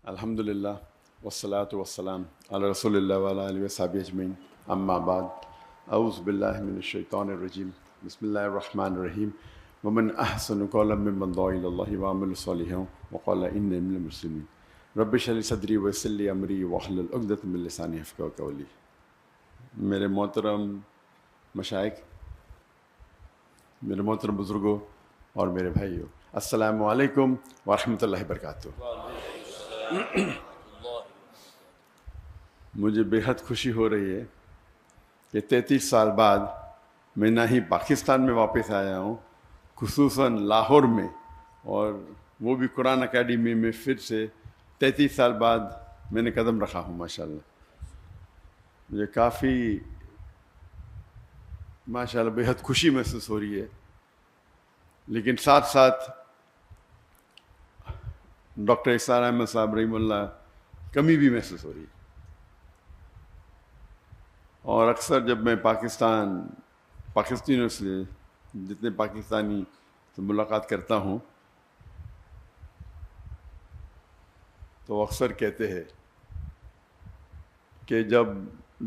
الحمدللہ والصلاة والسلام علی رسول اللہ وعلی آلہ وصحبہ اجمعین اما بعد اعوذ باللہ من الشیطان الرجیم بسم اللہ الرحمن الرحیم ومن احسن قولا ممن دعا الی اللہ وعمل صالحا وقال انی من المسلمین رب اشرح لی صدری ویسر لی امری واحلل عقدۃ من لسانی یفقہوا قولی۔ میرے محترم مشائخ، میرے محترم بزرگوں اور میرے بھائیوں، السلام علیکم ورحمۃ اللہ وبرکاتہ۔ مجھے بے حد خوشی ہو رہی ہے کہ 33 سال بعد میں نہ ہی پاکستان میں واپس آیا ہوں، خصوصاً لاہور میں، اور وہ بھی قرآن اکیڈمی میں پھر سے 33 سال بعد میں نے قدم رکھا ہوں۔ ماشاءاللہ مجھے کافی ماشاءاللہ بے حد خوشی محسوس ہو رہی ہے، لیکن ساتھ ساتھ ڈاکٹر اسرار احمد صاحب رحمہ اللہ کمی بھی محسوس ہو رہی ہے۔ اور اکثر جب میں پاکستانیوں سے، جتنے پاکستانی سے ملاقات کرتا ہوں تو اکثر کہتے ہیں کہ جب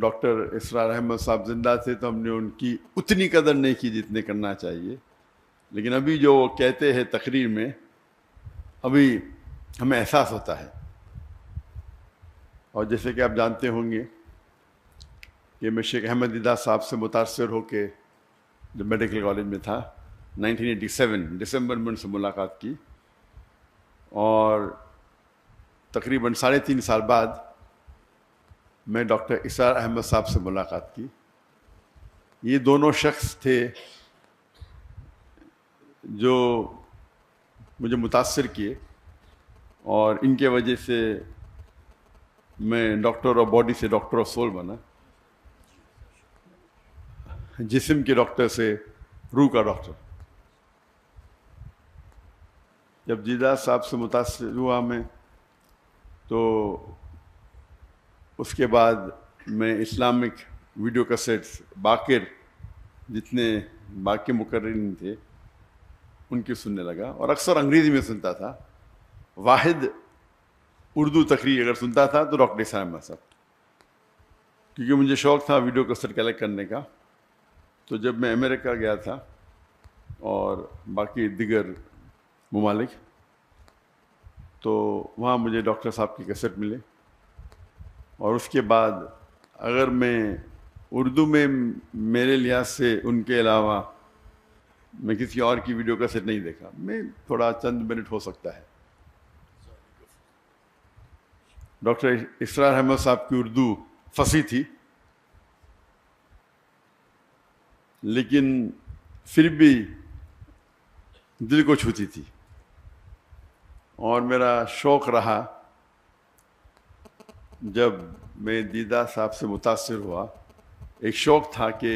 ڈاکٹر اسرار احمد صاحب زندہ تھے تو ہم نے ان کی اتنی قدر نہیں کی جتنے کرنا چاہیے، لیکن ابھی جو وہ کہتے ہیں تقریر میں، ابھی ہمیں احساس ہوتا ہے۔ اور جیسے کہ آپ جانتے ہوں گے کہ میں شیخ احمد دیدہ صاحب سے متاثر ہو کے جب میڈیکل کالج میں تھا 1987 دسمبر میں ان سے ملاقات کی، اور تقریباً 3.5 سال بعد میں ڈاکٹر اسرار احمد صاحب سے ملاقات کی۔ یہ دونوں شخص تھے جو مجھے متاثر کیے، اور ان کے وجہ سے میں ڈاکٹر آف باڈی سے ڈاکٹر آف سول بنا، جسم کے ڈاکٹر سے روح کا ڈاکٹر۔ جب دیدہ صاحب سے متاثر ہوا میں، تو اس کے بعد میں اسلامک ویڈیو کیسٹس باقر جتنے باقی مقررین تھے ان کی سننے لگا، اور اکثر انگریزی میں سنتا تھا۔ واحد اردو تقریر اگر سنتا تھا تو ڈاکٹر اسرار احمد صاحب، کیونکہ مجھے شوق تھا ویڈیو کیسٹ کلیکٹ کرنے کا۔ تو جب میں امریکہ گیا تھا اور باقی دیگر ممالک، تو وہاں مجھے ڈاکٹر صاحب کی کیسٹ ملے، اور اس کے بعد اگر میں اردو میں میرے لحاظ سے ان کے علاوہ میں کسی اور کی ویڈیو کیسٹ نہیں دیکھا۔ میں تھوڑا چند منٹ ہو سکتا ہے۔ ڈاکٹر اسرار احمد صاحب کی اردو فصیح تھی، لیکن پھر بھی دل کو چھوتی تھی، اور میرا شوق رہا جب میں دیدہ صاحب سے متاثر ہوا، ایک شوق تھا کہ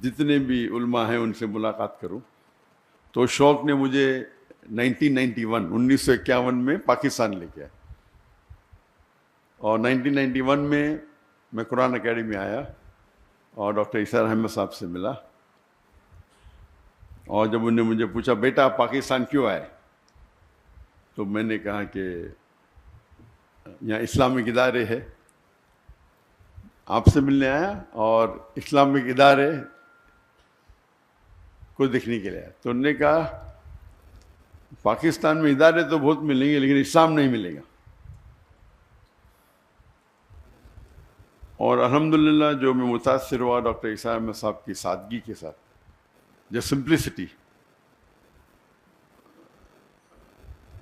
جتنے بھی علماء ہیں ان سے ملاقات کروں۔ تو شوق نے مجھے 1951 میں پاکستان لے کے آیا، اور 1991 میں قرآن اکیڈمی آیا اور ڈاکٹر اسرار احمد صاحب سے ملا۔ اور جب انہوں نے مجھے پوچھا بیٹا آپ پاکستان کیوں آئے، تو میں نے کہا کہ یہاں اسلامک ادارے ہے، آپ سے ملنے آیا اور اسلامک ادارے کو دیکھنے کے لیے آیا۔ تو انہوں نے کہا پاکستان میں ادارے تو بہت ملیں گے لیکن اسلام نہیں ملے گا۔ اور الحمدللہ جو میں متاثر ہوا ڈاکٹر اسرار احمد صاحب کی سادگی کے ساتھ، جو سمپلسٹی۔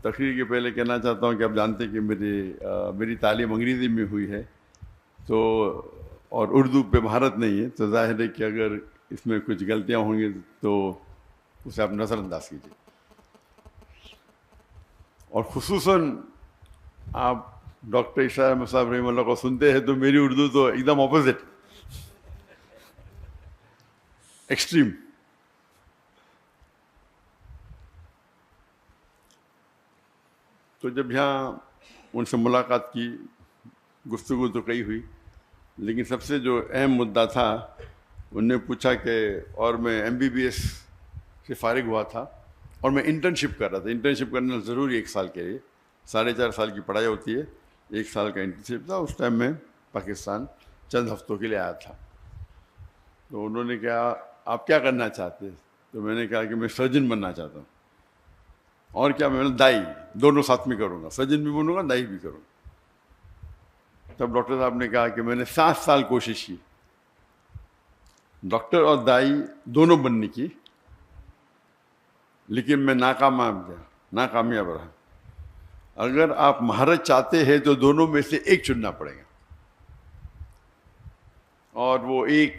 تقریر کے پہلے کہنا چاہتا ہوں کہ آپ جانتے ہیں کہ میری تعلیم انگریزی میں ہوئی ہے، تو اور اردو پہ مہارت نہیں ہے، تو ظاہر ہے کہ اگر اس میں کچھ غلطیاں ہوں گی تو اسے آپ نظر انداز کیجیے۔ اور خصوصاً آپ ڈاکٹر اسرار احمد صاحب رحمہ اللہ کو سنتے ہیں تو میری اردو تو ایک دم اپوزٹ، ایکسٹریم۔ تو جب یہاں ان سے ملاقات کی، گفتگو تو کئی ہوئی، لیکن سب سے جو اہم مدعا تھا، انہوں نے پوچھا کہ، اور میں MBBS سے فارغ ہوا تھا اور میں انٹرنشپ کر رہا تھا۔ انٹرنشپ کرنا ضروری 1 سال کے لیے، 4.5 سال کی پڑھائی ہوتی ہے، 1 سال کا انٹرنشپ تھا. اس ٹائم میں پاکستان چند ہفتوں کے لیے آیا تھا. تو انہوں نے کہا آپ کیا کرنا چاہتے ہیں؟ تو میں نے کہا کہ میں سرجن بننا چاہتا ہوں. اور کیا؟ میں نے دائی دونوں ساتھ میں کروں گا, سرجن بھی بنوں گا, دائی بھی کروں گا. تب ڈاکٹر صاحب نے کہا کہ میں نے 7 سال کوشش کی ڈاکٹر اور دائی دونوں بننے کی, لیکن میں ناکامیاب رہا. اگر آپ مہارت چاہتے ہیں تو دونوں میں سے ایک چننا پڑے گا, اور وہ ایک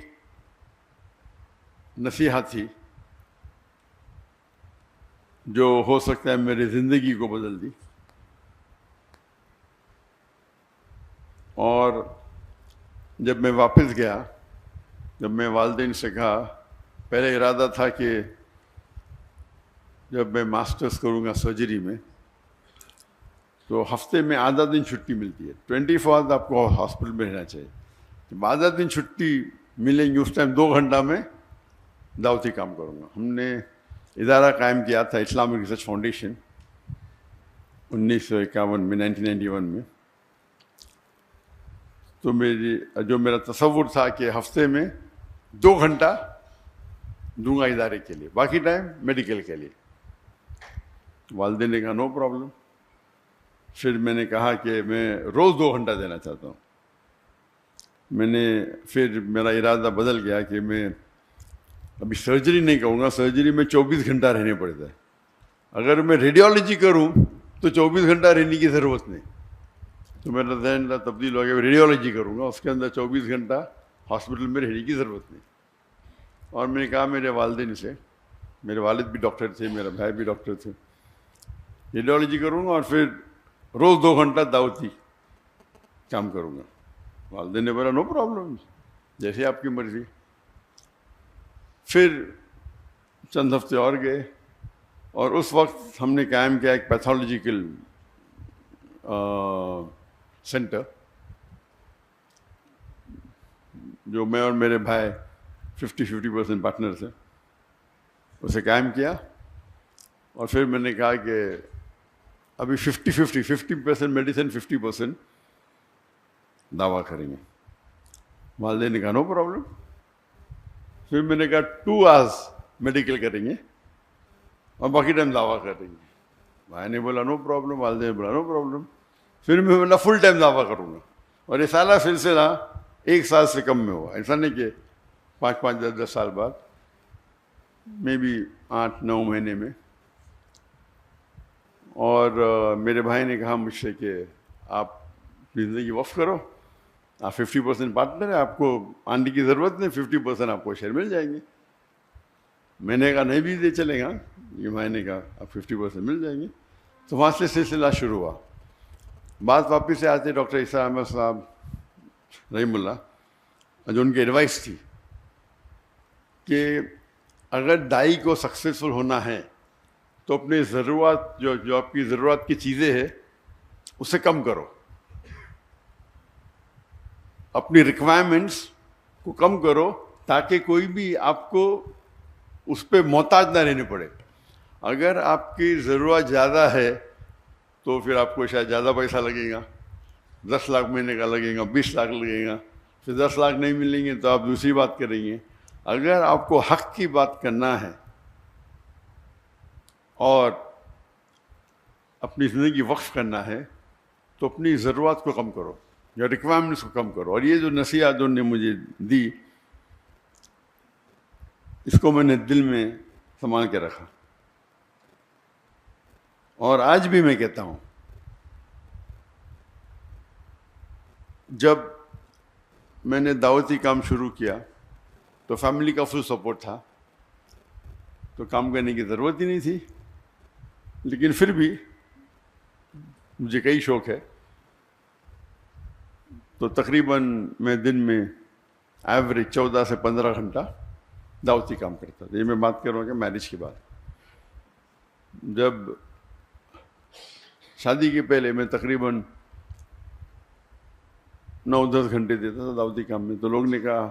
نصیحت تھی جو ہو سکتا ہے میری زندگی کو بدل دی. اور جب میں واپس گیا, جب میں والدین سے کہا, پہلے ارادہ تھا کہ جب میں ماسٹرز کروں گا سرجری میں تو ہفتے میں آدھا دن چھٹی ملتی ہے, 24 آورز آپ کو ہاسپٹل میں رہنا چاہیے. جب آدھا دن چھٹی ملیں گی اس ٹائم 2 گھنٹہ میں دعوتی کام کروں گا. ہم نے ادارہ قائم کیا تھا اسلامک ریسرچ فاؤنڈیشن 1951 میں, 1991 میں. تو میرا تصور تھا کہ ہفتے میں 2 گھنٹہ دوں گا ادارے کے لیے, باقی ٹائم میڈیکل کے لیے. والدین نے کہا نو پرابلم. پھر میں نے کہا کہ میں روز 2 گھنٹہ دینا چاہتا ہوں. پھر میرا ارادہ بدل گیا کہ میں ابھی سرجری نہیں کروں گا. سرجری میں 24 گھنٹہ رہنے پڑتا ہے. اگر میں ریڈیولوجی کروں تو 24 گھنٹہ رہنے کی ضرورت نہیں. تو میرا ذہن تبدیل ہو گیا, ریڈیولوجی کروں گا, اس کے اندر 24 گھنٹہ ہاسپٹل میں رہنے کی ضرورت نہیں. اور میں نے کہا میرے والدین سے, میرے والد بھی ڈاکٹر تھے, میرا بھائی بھی ڈاکٹر تھے, ریڈیولوجی کروں گا اور پھر روز 2 گھنٹہ دعوتی کام کروں گا. والدین نے بولا نو پرابلم, جیسے آپ کی مرضی. پھر چند ہفتے اور گئے اور اس وقت ہم نے قائم کیا ایک پیتھولوجیکل سینٹر, جو میں اور میرے بھائی 50% پارٹنر تھے, اسے قائم کیا. اور پھر میں نے کہا کہ ابھی 50% میڈیسن 50% دعویٰ کریں گے. والدین نے کہا نو پرابلم. پھر میں نے کہا 2 آورز میڈیکل کریں گے اور باقی ٹائم دعویٰ کریں گے. بھائی نے بولا نو پرابلم, والدین نے بولا نو پرابلم. پھر میں بولا فل ٹائم دعویٰ کروں گا. اور یہ سارا سلسلہ 1 سال سے کم میں ہوا. ایسا نہیں کہ 5 10 سال بعد, میں بھی 8 9 مہینے میں. اور میرے بھائی نے کہا مجھ سے کہ آپ زندگی وقف کرو, آپ 50% پارٹنر ہیں, آپ کو آنے کی ضرورت نہیں, 50% آپ کو شیئر مل جائیں گے. میں نے کہا نہیں بھی دے چلے گا. یہ بھائی نے کہا آپ 50% مل جائیں گے. تو وہاں سے سلسلہ شروع ہوا. بات واپس سے آتے ڈاکٹر عیسیٰ احمد صاحب رحم اللہ, جو ان کی ایڈوائس تھی کہ اگر دائی کو سکسیزفل ہونا ہے تو اپنے ضرورت جو آپ کی ضرورت کی چیزیں ہیں اسے کم کرو, اپنی ریکوائرمنٹس کو کم کرو تاکہ کوئی بھی آپ کو اس پہ محتاج نہ رہنے پڑے. اگر آپ کی ضرورت زیادہ ہے تو پھر آپ کو شاید زیادہ پیسہ لگے گا, 10 لاکھ مہینے کا لگے گا, 20 لاکھ لگے گا. پھر 10 لاکھ نہیں ملیں گے تو آپ دوسری بات کریں گے. اگر آپ کو حق کی بات کرنا ہے اور اپنی زندگی وقف کرنا ہے تو اپنی ضرورت کو کم کرو یا ریکوائرمنٹس کو کم کرو. اور یہ جو نصیحت انہوں نے مجھے دی, اس کو میں نے دل میں سنبھال کے رکھا. اور آج بھی میں کہتا ہوں, جب میں نے دعوتی کام شروع کیا تو فیملی کا فل سپورٹ تھا, تو کام کرنے کی ضرورت ہی نہیں تھی. لیکن پھر بھی مجھے کئی شوق ہے, تو تقریباً میں دن میں ایوریج 14 سے 15 گھنٹہ دعوتی کام کرتا تھا. یہ میں بات کر رہا ہوں کہ میرج کے بعد. جب شادی کے پہلے میں تقریباً 9 10 گھنٹے دیتا تھا دعوتی کام میں. تو لوگ نے کہا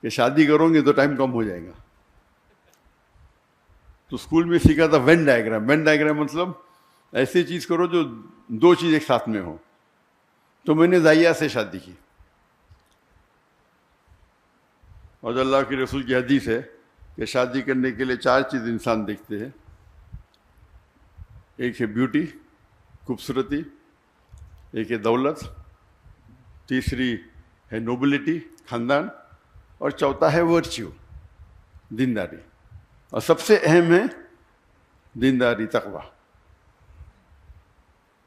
کہ شادی کرو گے تو ٹائم کم ہو جائے گا. تو اسکول میں سیکھا تھا وین ڈائیگرام. وین ڈائیگرام مطلب ایسی چیز کرو جو 2 چیز ایک ساتھ میں ہو. تو میں نے ضائعہ سے شادی کی. اور اللہ کے رسول کی حدیث ہے کہ شادی کرنے کے لیے 4 چیز انسان دیکھتے ہیں. ایک ہے بیوٹی، خوبصورتی، ایک ہے دولت، تیسری ہے نوبلٹی، خاندان، اور چوتھا ہے ورچیو، دینداری. اور سب سے اہم ہے دینداری، تقوی.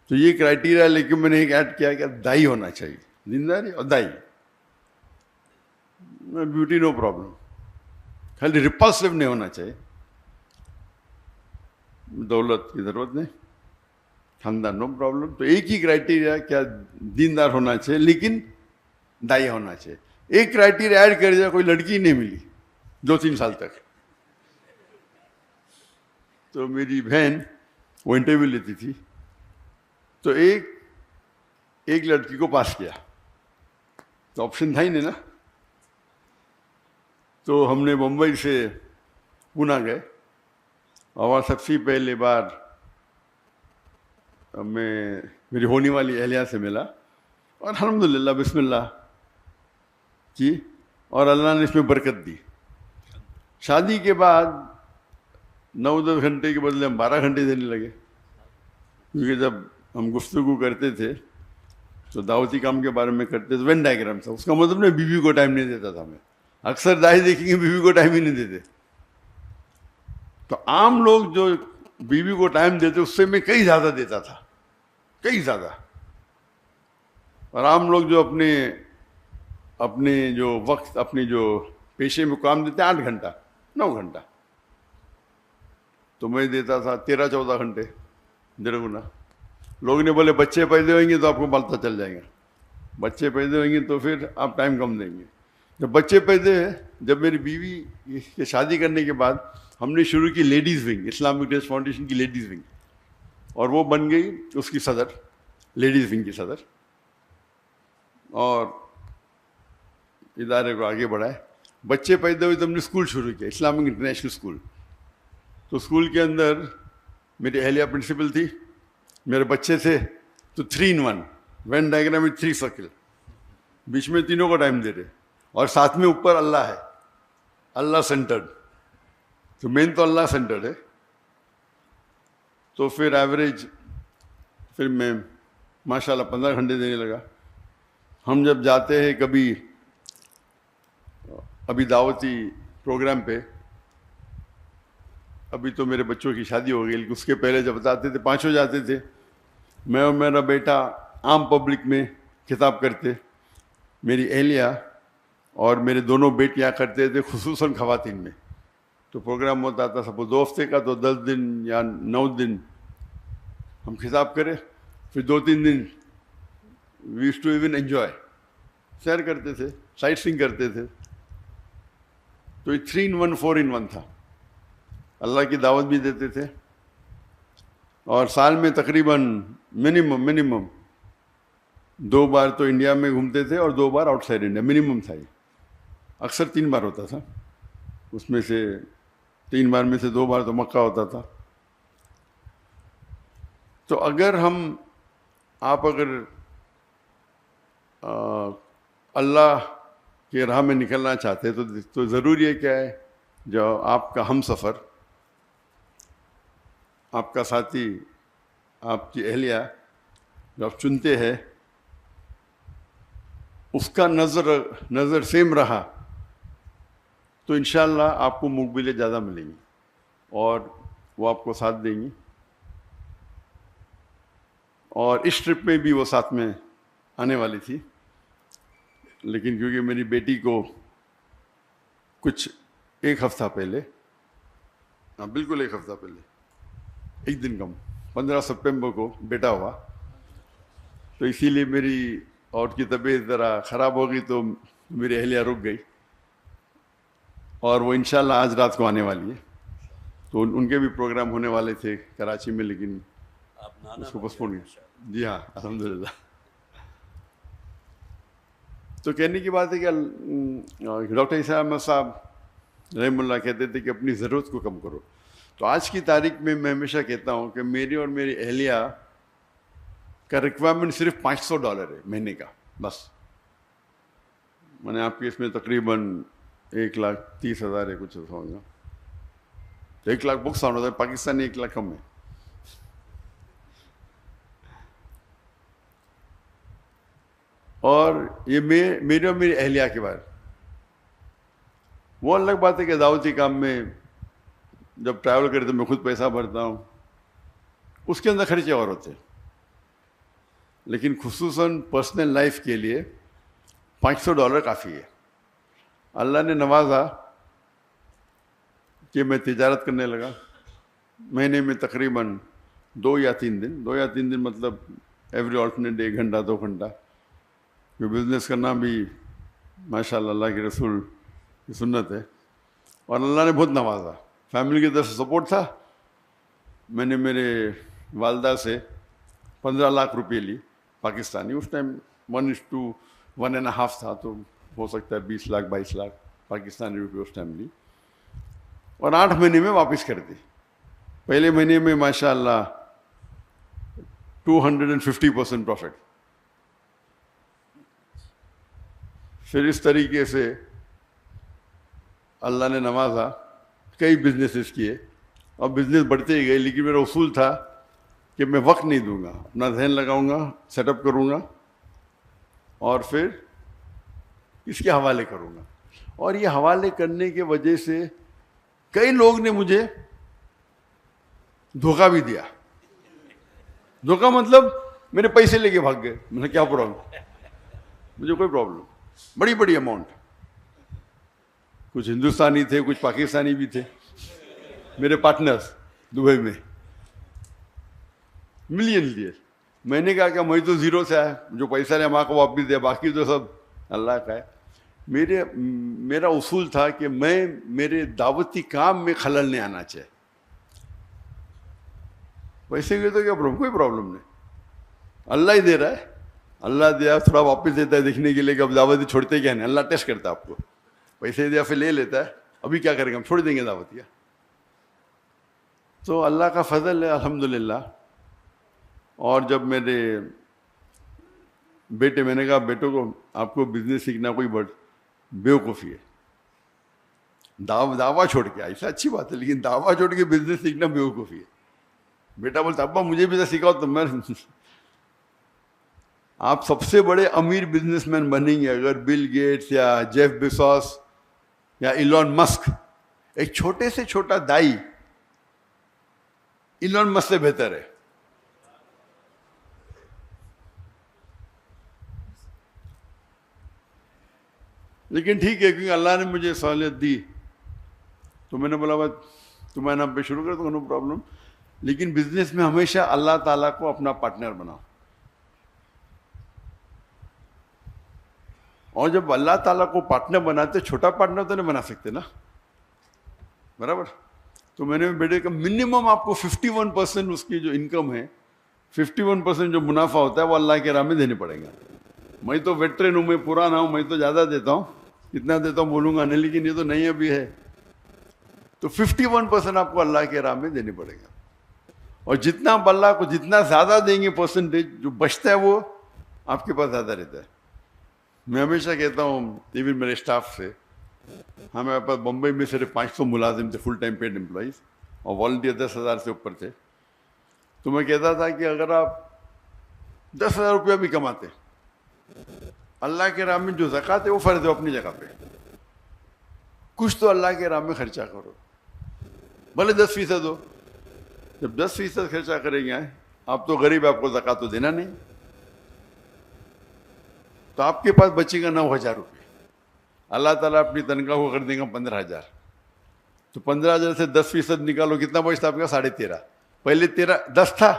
تو یہ کرائٹیریا لے کے میں نے ایک ایڈ کیا کہ دائی ہونا چاہیے، دینداری اور دائی. بیوٹی نو پرابلم، خالی ریپلسو نہیں ہونا چاہیے، دولت کی ضرورت نہیں، خاندان نو پرابلم. تو ایک ہی کرائٹیریا کیا دیندار ہونا چاہیے لیکن دائی ہونا چاہیے. ایک کرائٹیریا ایڈ کر دیا، کوئی لڑکی نہیں ملی 2-3 سال تک. تو میری بہن وہ انٹرویو لیتی تھی، تو ایک لڑکی کو پاس کیا، تو آپشن تھا ہی نہیں نا. تو ہم نے ممبئی سے پونا گئے، اور سب سے پہلے بار میں میری ہونے والی اہلیہ سے ملا، اور الحمدللہ بسم اللہ کی، اور اللہ نے اس میں برکت دی. شادی کے بعد 9-10 گھنٹے کے بدلے ہم 12 گھنٹے دینے لگے، کیونکہ جب ہم گفتگو کرتے تھے تو دعوتی کام کے بارے میں کرتے تھے. وین ڈائیگرام تھا، اس کا مطلب نہیں بیوی کو ٹائم نہیں دیتا تھا. میں اکثر دائی دیکھیں گے بیوی کو ٹائم ہی نہیں دیتے. تو عام لوگ جو بیوی کو ٹائم دیتے اس سے میں کئی زیادہ دیتا تھا، کئی زیادہ. اور عام لوگ جو اپنے جو وقت، اپنے جو پیشے میں کام دیتے 8 گھنٹہ 9 گھنٹہ، تو میں دیتا تھا 13-14 گھنٹے، 1.5 گنا. لوگ نے بولے بچے پیدا ہوئیں گے تو آپ کو پتہ چل جائے گا، بچے پیدا ہوئیں گے تو پھر آپ ٹائم کم دیں گے. جب بچے پیدا ہوئے، جب میری بیوی کے شادی کرنے کے بعد ہم نے شروع کی ladies wing, Islamic dress foundation کی لیڈیز ونگ، اور وہ بن گئی اس کی صدر، لیڈیز ونگ کی صدر، اور ادارے کو آگے بڑھائے. بچے پیدا ہوئے تو ہم نے اسکول شروع کیا، اسلامک انٹرنیشنل اسکول. تو اسکول کے اندر میری اہلیہ پرنسپل تھی، میرے بچے تھے، تو 3 in 1 وین ڈائیگرام میں 3 سرکل، بیچ میں تینوں کو ٹائم دے رہے، اور ساتھ میں اوپر اللہ ہے، اللہ سینٹرڈ. تو مین تو اللہ سینٹرڈ ہے. تو پھر ایوریج پھر میں ماشاءاللہ 15 گھنٹے دینے لگا. ہم جب جاتے ہیں کبھی ابھی دعوتی پروگرام پہ، ابھی تو میرے بچوں کی شادی ہو گئی، لیکن اس کے پہلے جب جاتے تھے 5 جاتے تھے، میں اور میرا بیٹا عام پبلک میں خطاب کرتے، میری اہلیہ اور میرے دونوں بیٹیاں کرتے تھے، خصوصاً خواتین میں. تو پروگرام ہوتا تھا سپوز 2 ہفتے کا، تو 10 دن یا 9 دن ہم خطاب کرے، پھر 2-3 دن we used to even enjoy, سیر کرتے تھے، سائٹ سینگ کرتے تھے. تو یہ 3 in 1 4 in 1 تھا. اللہ کی دعوت بھی دیتے تھے، اور سال میں تقریباً منیمم 2 بار تو انڈیا میں گھومتے تھے، اور 2 بار آؤٹ سائڈ انڈیا، منیمم تھا. یہ اکثر 3 بار ہوتا تھا، اس میں سے 3 بار میں سے 2 بار تو مکہ ہوتا تھا. تو اگر آپ اگر اللہ کی راہ میں نکلنا چاہتے تو ضروری ہے کیا ہے، جو آپ کا ہم سفر، آپ کا ساتھی، آپ کی اہلیہ جو آپ چنتے ہیں، اس کا نظر سیم رہا تو انشاءاللہ آپ کو مقبلیں زیادہ ملیں گی، اور وہ آپ کو ساتھ دیں گی. اور اس ٹرپ میں بھی وہ ساتھ میں آنے والی تھی، لیکن کیونکہ میری بیٹی کو کچھ 1 ہفتہ پہلے، بالکل 1 ہفتہ پہلے، 1 دن کم، 15 سپٹمبر کو بیٹا ہوا، تو اسی لیے میری اور کی طبیعت ذرا خراب ہو گئی، تو میری اہلیہ رک گئی، اور وہ انشاءاللہ آج رات کو آنے والی ہے. تو ان کے بھی پروگرام ہونے والے تھے کراچی میں، لیکن اس کو پوسٹ پون کیا. جی ہاں الحمدللہ. تو کہنے کی بات ہے کہ ڈاکٹر عیسیٰ احمد صاحب رحم اللہ کہتے تھے کہ اپنی ضرورت کو کم کرو. تو آج کی تاریخ میں ہمیشہ کہتا ہوں کہ میری اور میری اہلیہ کا ریکوائرمنٹ صرف $500 ہے مہینے کا بس. میں نے آپ کے اس میں تقریباً 1,30,000 ہے کچھ ایسا ہوگا. 1,00,000 بکس آن ہوتا ہے, پاکستانی 1,00,000 کم ہے. اور یہ میرے اور میری اہلیہ کے بارے. وہ الگ بات ہے کہ دعوتی کام میں جب ٹریول کرے تو میں خود پیسہ بھرتا ہوں, اس کے اندر خرچے اور ہوتے ہیں. لیکن خصوصاً پرسنل لائف کے لیے $500 کافی ہے. اللہ نے نوازا کہ میں تجارت کرنے لگا. مہینے میں تقریباً 2 یا 3 دن مطلب ایوری آلٹرنیٹ 1 گھنٹہ 2 گھنٹہ. کہ بزنس کرنا بھی ماشاء اللہ کے رسول کی سنت ہے. اور اللہ نے بہت نوازا. فیملی کی طرف سے سپورٹ تھا. میں نے میرے والدہ سے 15 لاکھ روپے لی پاکستانی. اس ٹائم 1:1.5 تھا, تو ہو سکتا ہے 20 لاکھ 22 لاکھ پاکستانی روپے اس ٹائم لی. اور 8 مہینے میں واپس کر دی. پہلے مہینے میں ماشاء اللہ 250% پروفٹ. پھر اس طریقے سے اللہ نے نوازا, کئی بزنسز کیے اور بزنس بڑھتے ہی گئے. لیکن میرا اصول تھا کہ میں وقت نہیں دوں گا, اپنا ذہن لگاؤں گا, سیٹ اپ کروں گا اور پھر اس کے حوالے کروں گا. اور یہ حوالے کرنے کی وجہ سے کئی لوگ نے مجھے دھوکہ بھی دیا. دھوکہ مطلب میرے پیسے لے کے بھاگ گئے. میں نے کیا پرابلم, مجھے کوئی پرابلم. بڑی اماؤنٹ. کچھ ہندوستانی تھے, کچھ پاکستانی بھی تھے میرے پارٹنرز دبئی میں. ملین دیے. میں نے کہا کہ میں تو زیرو سے آیا, جو پیسہ لے ماں کو واپس دیا, باقی تو سب اللہ کا ہے. میرا اصول تھا کہ میرے دعوتی کام میں خلل نہیں آنا چاہیے. پیسے گئے تو کیا پرابلم, کوئی پرابلم نہیں. اللہ ہی دے رہا ہے, اللہ دیا تھوڑا واپس دیتا ہے دیکھنے کے لیے کہ اب دعوتی چھوڑتے کیا نہیں. اللہ ٹیسٹ کرتا ہے آپ کو. پیسے دیا پھر لے لیتا ہے, ابھی کیا کریں گے, ہم چھوڑ دیں گے دعوتیہ. تو اللہ کا فضل ہے الحمدللہ. اور جب میرے بیٹے, میں نے کہا بیٹوں کو آپ کو بزنس سیکھنا کوئی بیوقوفی ہے. دعویٰ چھوڑ کے, ایسا اچھی بات ہے لیکن دعویٰ چھوڑ کے بزنس سیکھنا بیوقوفی ہے. بیٹا بولتا ابا مجھے بھی تو سکھاؤ. تو میں آپ سب سے بڑے امیر بزنس مین بنیں گے اگر بل گیٹس یا جیف بیزوس یا ایلون مسک, ایک چھوٹے سے چھوٹا دائی ایلون مسک سے بہتر ہے. لیکن ٹھیک ہے, کیونکہ اللہ نے مجھے سہولت دی تو میں نے بولا بھائی تمہارے نام پہ شروع کر دو, نو پرابلم. لیکن بزنس میں ہمیشہ اللہ تعالیٰ کو اپنا پارٹنر بناؤ. اور جب اللہ تعالیٰ کو پارٹنر بناتے, چھوٹا پارٹنر تو نہیں بنا سکتے نا, برابر. تو میں نے بیٹے کا منیمم آپ کو 51% اس کی جو انکم ہے, 51% جو منافع ہوتا ہے وہ اللہ کے راہ میں دینے پڑیں گا. میں تو ویٹرن ہوں, میں پرانا ہوں, میں تو زیادہ دیتا ہوں, کتنا دیتا ہوں بولوں گا نہیں, لیکن یہ تو نہیں ابھی ہے. تو 51% آپ کو اللہ کے راہ میں دینے پڑے گا. اور جتنا آپ اللہ کو جتنا زیادہ دیں گے پرسنٹیج, جو بچتا ہے وہ آپ کے پاس زیادہ رہتا ہے. میں ہمیشہ کہتا ہوں ایون میرے اسٹاف سے, ہمارے پاس بمبئی میں صرف 500 ملازم تھے, فل ٹائم پیڈ امپلائیز, اور والنٹیئر 10,000 سے اوپر تھے. تو میں کہتا تھا کہ اگر آپ 10,000 روپیہ بھی کماتے, اللہ کے راہ میں جو زکوٰۃ ہے وہ فرض ہے اپنی جگہ پہ, کچھ تو اللہ کے راہ میں خرچہ کرو, بھلے 10% ہو. جب 10% خرچہ کریں گے آپ تو غریب, آپ کو زکوٰۃ تو دینا نہیں, تو آپ کے پاس بچے گا 9,000 روپے. اللہ تعالیٰ اپنی تنخواہ کو کر دیں گا 15,000. تو 15,000 سے 10% نکالو, کتنا بچتا آپ کا؟ 13.5. پہلے 10 تھا,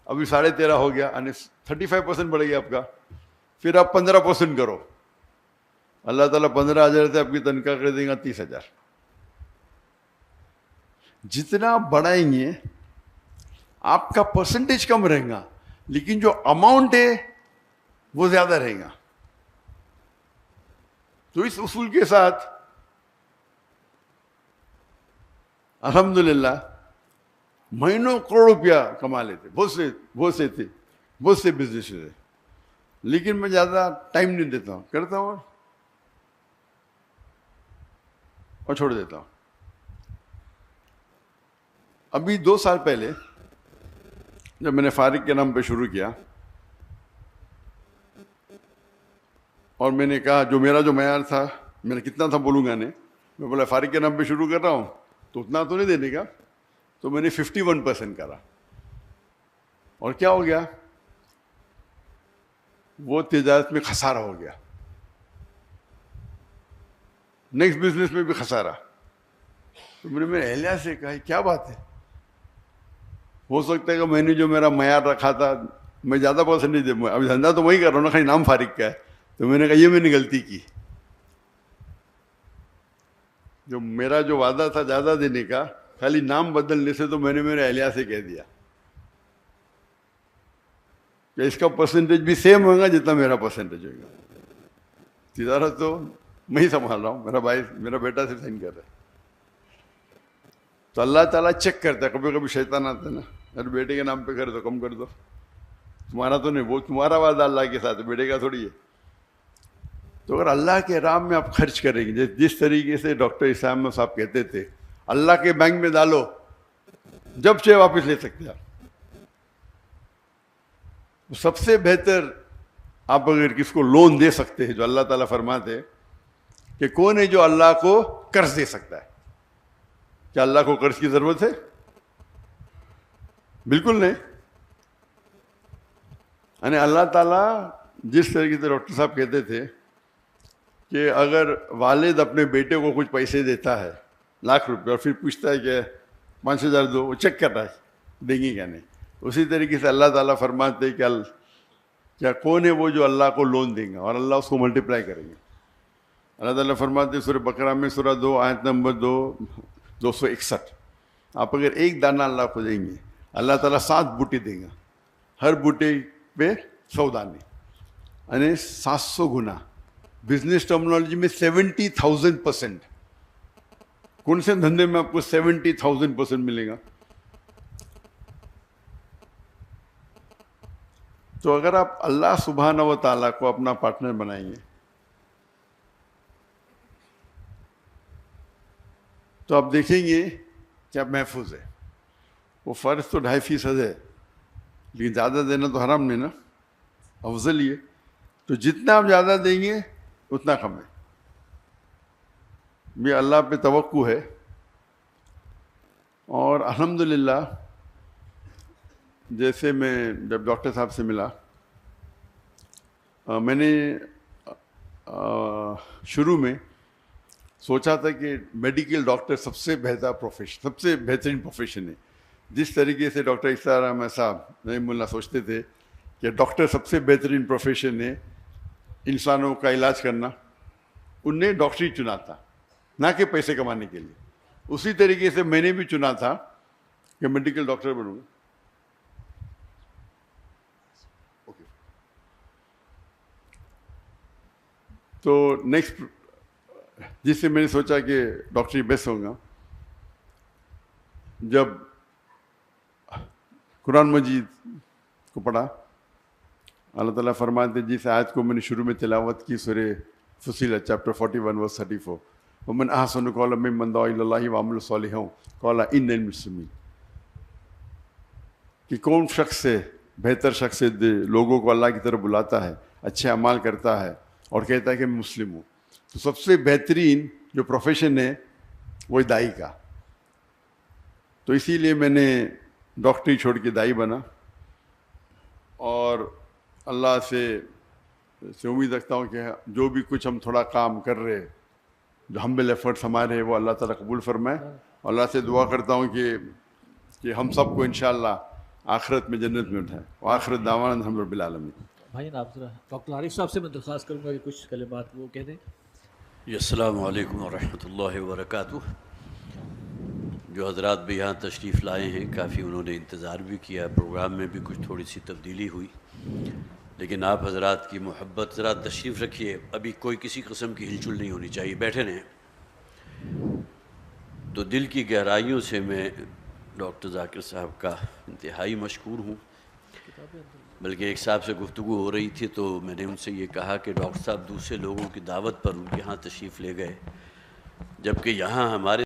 ابھی 13.5 ہو گیا, یعنی 35% بڑھ گیا آپ کا. پھر آپ 15% کرو, اللہ تعالیٰ 15,000 سے آپ کی تنخواہ کر دیں گا 30,000. جتنا بڑھائیں گے آپ کا پرسنٹیج کم رہے گا, لیکن جو اماؤنٹ ہے وہ زیادہ رہے گا. تو اس اصول کے ساتھ الحمدللہ مہینوں کروڑ روپیہ کما لیتے. بہت سے تھے بہت سے بزنس ہے، لیکن میں زیادہ ٹائم نہیں دیتا ہوں، کرتا ہوں اور چھوڑ دیتا ہوں. ابھی 2 سال پہلے جب میں نے فارغ کے نام پہ شروع کیا، اور میں نے کہا جو میرا معیار تھا، میں نے کتنا تھا بولوں گا نہیں، میں بولا فارغ کے نام پہ شروع کر رہا ہوں تو اتنا تو نہیں دینے کا، تو میں نے 51% کرا. اور کیا ہو گیا؟ وہ تجارت میں خسارہ ہو گیا، نیکسٹ بزنس میں بھی خسارہ. تو میں نے میرے اہلیہ سے کہا کیا بات ہے؟ ہو سکتا ہے کہ میں نے جو میرا معیار رکھا تھا میں زیادہ پرسنٹیج دے، ابھی دھندا تو وہی کر رہا ہوں نا، خالی نام فارغ کا ہے. تو میں نے کہا یہ میں نے غلطی کی، جو میرا وعدہ تھا زیادہ دینے کا، خالی نام بدلنے سے تو میں نے میرے اہلیہ سے کہہ دیا کہ اس کا پرسنٹیج بھی سیم ہوگا جتنا میرا پرسنٹیج ہوگا. تجارت تو میں ہی سنبھال رہا ہوں، میرا بیٹا سے سائن کر رہا ہے. تو اللہ تعالیٰ چیک کرتا ہے، کبھی کبھی شیطان آتا ہے نا، ارے بیٹے کے نام پہ کر دو، کم کر دو، تمہارا تو نہیں، وہ تمہارا وعدہ اللہ کے ساتھ، بیٹے کا تھوڑی ہے. تو اگر اللہ کے راہ میں آپ خرچ کریں گے، جس طریقے سے ڈاکٹر اسامہ صاحب کہتے تھے، اللہ کے بینک میں ڈالو، جب چاہے واپس لے سکتے آپ. سب سے بہتر آپ اگر کس کو لون دے سکتے ہیں، جو اللہ تعالیٰ فرماتے کہ کون ہے جو اللہ کو قرض دے سکتا ہے؟ کیا اللہ کو قرض کی ضرورت ہے؟ بالکل نہیں. یعنی اللہ تعالیٰ جس طریقے سے ڈاکٹر صاحب کہتے تھے کہ اگر والد اپنے بیٹے کو کچھ پیسے دیتا ہے ₹1,00,000 اور پھر پوچھتا ہے کہ 5,000 دو، وہ چیک کر رہا ہے دیں گے کیا نہیں، اسی طریقے سے اللہ تعالیٰ فرماتے کہ کیا کون ہے وہ جو اللہ کو لون دیں گا اور اللہ اس کو ملٹیپلائی کریں گے. اللہ تعالیٰ فرماتے سورہ بقرہ میں سورہ 2 آیت نمبر 261، آپ اگر ایک دانہ اللہ کو دیں گے، اللہ تعالیٰ 7 بوٹے دیں گا، ہر بوٹے پہ 100 دانے، یعنی 700 گنا. بزنس ٹرمنالوجی میں 70,000%. کون سے دھندے میں آپ کو 70,000% ملے گا؟ تو اگر آپ اللہ سبحانہ و تعالیٰ کو اپنا پارٹنر بنائیں گے تو آپ دیکھیں گے کہ آپ محفوظ ہے. وہ فرض تو 2.5% ہے، لیکن زیادہ دینا تو حرام نہیں نا، افضل ہی ہے. تو جتنا آپ زیادہ دیں گے اتنا کم ہے. بھی اللہ پہ توقع ہے. اور الحمدللہ جیسے میں جب ڈاکٹر صاحب سے ملا، میں نے شروع میں سوچا تھا کہ میڈیکل ڈاکٹر سب سے بہترین پروفیشن ہے. جس طریقے سے ڈاکٹر اسرار احمد صاحب رحمہ اللہ سوچتے تھے کہ ڈاکٹر سب سے بہترین پروفیشن ہے انسانوں کا علاج کرنا، ان نے ڈاکٹری چنا تھا نہ کہ پیسے کمانے کے لیے. اسی طریقے سے میں نے بھی چنا تھا کہ میڈیکل ڈاکٹر بنوں گا. تو نیکسٹ جس سے میں نے سوچا کہ ڈاکٹری بیسٹ ہوگا، جب قرآن مجید کو پڑھا، اللہ تعالیٰ فرماتے جس آیت کو میں نے شروع میں تلاوت کی، سورہ فصیلت چیپٹر 41 ورس 34، ومن احسن قولا ممن دعا الی اللہ وعمل صالحا قال انی من المسلمین، کہ کون شخص ہے بہتر شخص ہے لوگوں کو اللہ کی طرف بلاتا ہے، اچھے اعمال کرتا ہے اور کہتا ہے کہ میں مسلم ہوں. تو سب سے بہترین جو پروفیشن ہے وہ دائی کا. تو اسی لیے میں نے ڈاکٹری چھوڑ کے دائی بنا، اور اللہ سے امید رکھتا ہوں کہ جو بھی کچھ ہم تھوڑا کام کر رہے، جو ہمبل ایفرٹس ہمارے وہ اللہ تعالیٰ قبول فرمائے. اللہ سے دعا کرتا ہوں کہ ہم سب کو انشاءاللہ آخرت میں جنت میں اٹھائے. وآخرت دعوانا الحمد رب العالمین. بھائی آپ ذرا ڈاکٹر عارف صاحب سے میں درخواست کروں گا کہ کچھ کلمات وہ کہہ دیں. السلام علیکم ورحمۃ اللہ وبرکاتہ. جو حضرات بھی یہاں تشریف لائے ہیں، کافی انہوں نے انتظار بھی کیا، پروگرام میں بھی کچھ تھوڑی سی تبدیلی ہوئی، لیکن آپ حضرات کی محبت. ذرا تشریف رکھیے، ابھی کوئی کسی قسم کی ہلچل نہیں ہونی چاہیے، بیٹھے رہیں. تو دل کی گہرائیوں سے میں ڈاکٹر ذاکر صاحب کا انتہائی مشکور ہوں بلکہ ایک صاحب سے گفتگو ہو رہی تھی تو میں نے ان سے یہ کہا کہ ڈاکٹر صاحب دوسرے لوگوں کی دعوت پر ان کے ہاں تشریف لے گئے، جبکہ یہاں ہمارے